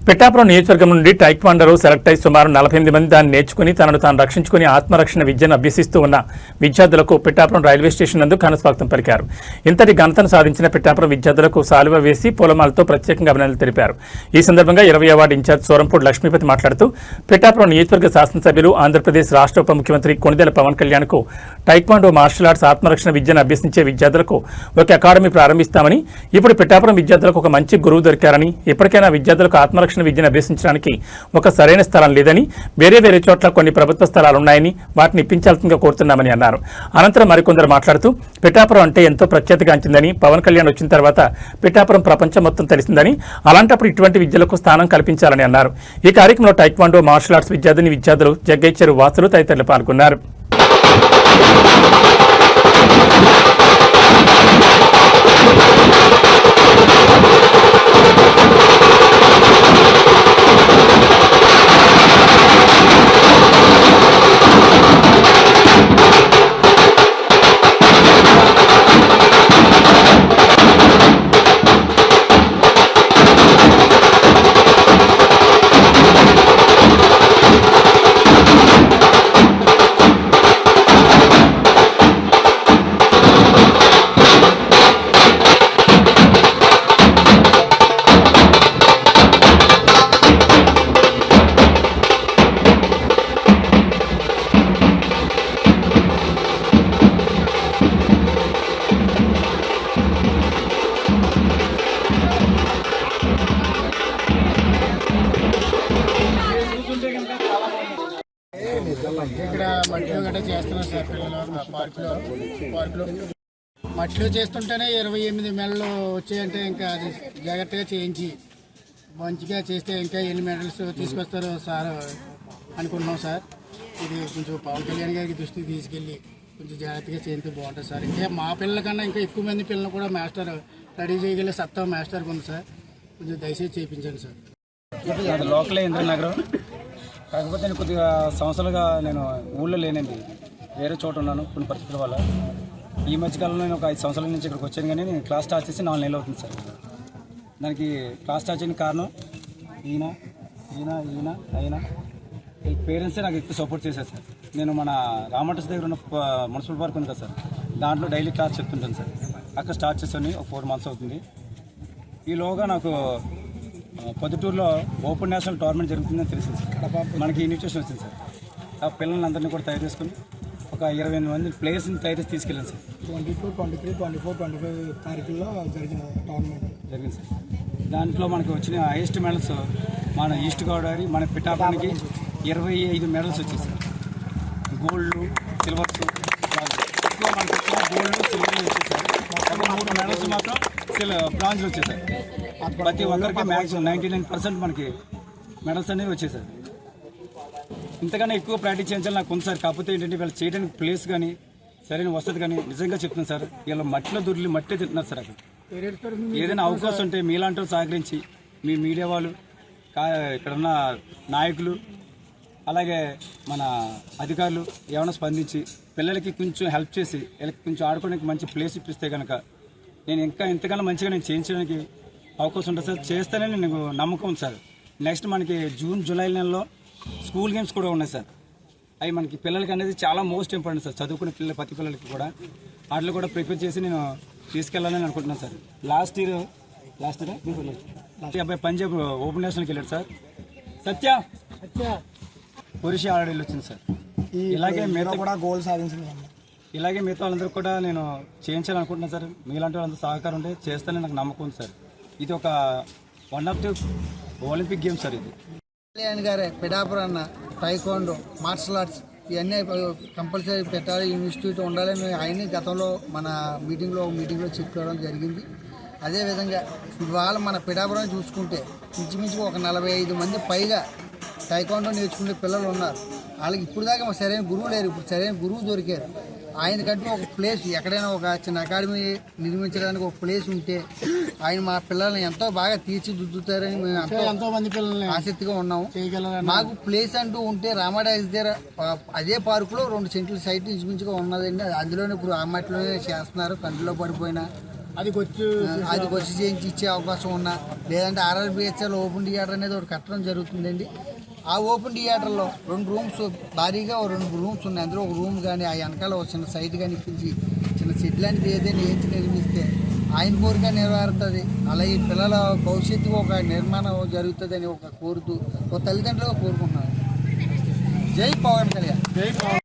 పిఠాపురం నియోజకవర్గం నుండి టైక్వాండోలో సెలెక్ట్ అయి సుమారు 48 మంది దాన్ని నేర్చుకుని తనను తాను రక్షించుకుని ఆత్మరక్షణ విద్యను అభ్యసిస్తూ ఉన్న విద్యార్థులకు పిఠాపురం రైల్వే స్టేషన్ నందు ఘనస్వాగతం పలికారు. ఇంతటి ఘనతను సాధించిన పిఠాపురం విద్యార్థులకు సాలువ వేసి పూలమాలతో ప్రత్యేకంగా అభినందనలు తెలిపారు. ఈ సందర్భంగా 20వ వార్డు ఇన్ఛార్జ్ సోరంపూడి లక్ష్మీపతి మాట్లాడుతూ పిఠాపురం నియోజకవర్గ శాసనసభ్యులు ఆంధ్రప్రదేశ్ రాష్ట్ర ఉప ముఖ్యమంత్రి కొణిదెల పవన్ కళ్యాణ్కు టైక్వాండో మార్షల్ ఆర్ట్స్ ఆత్మరక్షణ విద్యను అభ్యసించే విద్యార్థులకు ఒక అకాడమీ ప్రారంభిస్తామని, ఇప్పుడు పిఠాపురం విద్యార్థులకు ఒక మంచి గురువు దొరికారని, ఇప్పటికైనా విద్యార్థులకు ఆత్మరక్షణ విద్యను అభ్యసించడానికి ఒక సరైన స్థలం లేదని, వేరే చోట్ల కొన్ని ప్రభుత్వ స్థలాలు ఉన్నాయని వాటిని ఇప్పించాల్సిందిగా కోరుతున్నామని అన్నారు. అనంతరం మరికొందరు మాట్లాడుతూ పిఠాపురం అంటే ఎంతో ప్రఖ్యాతిగాంచిందని, పవన్ కళ్యాణ్ వచ్చిన తర్వాత పిఠాపురం ప్రపంచం మొత్తం తెలిసిందని, అలాంటప్పుడు ఇటువంటి విద్యలకు స్థానం కల్పించాలని అన్నారు. ఈ కార్యక్రమంలో టైక్వాండో మార్షల్ ఆర్ట్స్ విద్యార్థులు జగ్గైచెరు వాసులు తదితరులు పాల్గొన్నారు. ఇక్కడ మట్టిలో గట్రా చేస్తున్నారు సార్ పిల్లలు పార్కులో మట్టిలో చేస్తుంటేనే 28 మెడలు వచ్చాయంటే ఇంకా అది జాగ్రత్తగా చేయించి మంచిగా చేస్తే ఇంకా ఎన్ని మెడల్స్ తీసుకొస్తారో సార్ అనుకుంటున్నాం సార్. ఇది కొంచెం పవన్ కళ్యాణ్ గారికి దృష్టికి తీసుకెళ్ళి కొంచెం జాగ్రత్తగా చేయితే బాగుంటుంది సార్. ఇంకా మా పిల్లల కన్నా ఇంకా ఎక్కువ మంది పిల్లలు కూడా మాస్టర్ రెడీ చేయగలిగే సత్తా మాస్టర్కి ఉంది సార్. కొంచెం దయచేసి చేయించండి సార్. లోకల్ ఇంద్రనగరం, కాకపోతే నేను కొద్దిగా సంవత్సరాలుగా నేను ఊళ్ళో లేనండి, వేరే చోట ఉన్నాను కొన్ని పరిస్థితుల వల్ల. ఈ మధ్యకాలంలో నేను ఒక 5 సంవత్సరాల నుంచి ఇక్కడికి వచ్చాను, కానీ నేను క్లాస్ స్టార్ట్ చేసి 4 నెలలు అవుతుంది సార్. దానికి క్లాస్ స్టార్ట్ చేయడానికి కారణం ఈయన పేరెంట్సే నాకు ఎక్కువ సపోర్ట్ చేశారు సార్. నేను మన రామటస్ దగ్గర ఉన్న మున్సిపల్ పార్క్ ఉంది కదా సార్, దాంట్లో డైలీ క్లాస్ చెప్తుంటాను సార్. అక్కడ స్టార్ట్ చేసాను, ఒక 4 మంత్స్ అవుతుంది. ఈలోగా నాకు పొద్దుటూరులో ఓపెన్ నేషనల్ టోర్నమెంట్ జరుగుతుందని తెలిసింది సార్. మనకి ఇన్విటేషన్ వచ్చింది సార్. ఆ పిల్లలందరినీ కూడా తయారు చేసుకుని ఒక 28 మంది ప్లేయర్స్ని తయారు చేసి తీసుకెళ్ళాను సార్. 22, 23, 24, 25 తారీఖుల్లో జరిగింది సార్. దాంట్లో మనకి వచ్చిన హైయెస్ట్ మెడల్స్ మన ఈస్ట్ గోదావరి, మన పిఠాపురానికి 25 మెడల్స్ వచ్చాయి సార్. గోల్డ్, సిల్వర్స్ ఎక్కువ మనకి వచ్చిన గోల్డ్, సిల్వర్ వచ్చాయి సార్. ఒక 3 మెడల్స్ మాత్రం బ్రాంజ్లు వచ్చాయి సార్. ప్రతి ఒక్కరికి మ్యాక్సిమం 99% మనకి మెడల్స్ అనేవి వచ్చాయి సార్. ఇంతకన్నా ఎక్కువ ప్రాక్టీస్ చేయించాలి నాకు ఉంది సార్. కాకపోతే ఏంటంటే వీళ్ళు చేయడానికి ప్లేస్ కానీ సరైన వసతి కానీ నిజంగా చెప్తున్నాను సార్. వీళ్ళు మట్టిలో దొరికి మట్టే తింటున్నారు సార్. అక్కడ ఏదైనా అవకాశం ఉంటే మీలాంటి వాళ్ళు సహకరించి, మీ మీడియా వాళ్ళు, ఇక్కడున్న నాయకులు, అలాగే మన అధికారులు ఏమైనా స్పందించి పిల్లలకి కొంచెం హెల్ప్ చేసి వీళ్ళకి కొంచెం ఆడుకోవడానికి మంచి ప్లేస్ ఇప్పిస్తే కనుక నేను ఇంకా ఇంతకన్నా మంచిగా నేను చేయించడానికి అవకాశం ఉంటుంది సార్. చేస్తేనే నేను నమ్మకం ఉంది సార్. నెక్స్ట్ మనకి జూన్, జూలై నెలలో స్కూల్ గేమ్స్ కూడా ఉన్నాయి సార్. అవి మనకి పిల్లలకి అనేది చాలా మోస్ట్ ఇంపార్టెంట్ సార్. చదువుకునే ప్రతి పిల్లలకి కూడా వాటిలో కూడా ప్రిపేర్ చేసి నేను తీసుకెళ్ళాలని అనుకుంటున్నాను సార్. లాస్ట్ ఇయర్ అబ్బాయి పంజాబ్ ఓపెన్ నేషనల్కి వెళ్ళాడు సార్. సత్య ఒరిషా ఆర్డర్ వచ్చింది సార్. ఇలాగే మిగతా కూడా గోల్ సాధించింది. ఇలాగే మిగతా వాళ్ళందరూ కూడా నేను చేయించాలనుకుంటున్నాను సార్. మీలాంటి వాళ్ళందరూ సహకారం ఉంటే చేస్తానని నాకు నమ్మకం ఉంది సార్. ఇది ఒక one of the Olympic games sir. ఇది కళ్యాణ్ గారే పిఠాపురం అన్న టైక్వాండో మార్షల్ ఆర్ట్స్ ఇవన్నీ కంపల్సరీ పెట్టాలి, ఇన్స్టిట్యూట్ ఉండాలని ఆయన్ని గతంలో మన మీటింగ్లో చెప్పుకోవడం జరిగింది. అదేవిధంగా ఇవాళ మన పిఠాపురం చూసుకుంటే ఇంచుమించు ఒక 45 మంది పైగా టైక్వాండో నేర్చుకునే పిల్లలు ఉన్నారు. వాళ్ళకి ఇప్పుడు దాకా సరైన గురువు లేరు. ఇప్పుడు సరైన గురువు దొరికారు. ఆయనకంటూ ఒక ప్లేస్, ఎక్కడైనా ఒక చిన్న అకాడమీ నిర్మించడానికి ఒక ప్లేస్ ఉంటే ఆయన మా పిల్లల్ని ఎంతో బాగా తీర్చిదిద్దుతారని మేము ఎంతో మంది పిల్లల్ని ఆసక్తిగా ఉన్నాము. మాకు ప్లేస్ అంటూ ఉంటే రామాడాస్ దగ్గర అదే పార్కులో 2 సెంట్ల సైట్ ఇంచుమించుగా ఉన్నదండి. అందులోనే ఇప్పుడు ఆ మట్టిలోనే చేస్తున్నారు. కంటిలో పడిపోయిన అది వచ్చి చేయించి ఇచ్చే అవకాశం ఉన్నా, లేదంటే ఆర్ఆర్బిహెచ్ఎల్ ఓపెన్ థియేటర్ అనేది ఒకటి కట్టడం జరుగుతుందండి. ఆ ఓపెన్ థియేటర్లో 2 రూమ్స్ భారీగా 2 రూమ్స్ ఉన్నాయి. అందులో ఒక రూమ్ కానీ ఆ వెనకాల ఒక చిన్న సైట్ కానీ ఇప్పించి చిన్న షెడ్ లాంటిది ఏదైనా వేయించి నిర్మిస్తే ఆయన కోరిక నెరవేరుతుంది. అలాగే పిల్లల భవిష్యత్తుకు ఒక నిర్మాణం జరుగుతుందని కోరుతూ ఒక తల్లిదండ్రులుగా కోరుకుంటున్నారు. జై పవన్ కళ్యాణ్.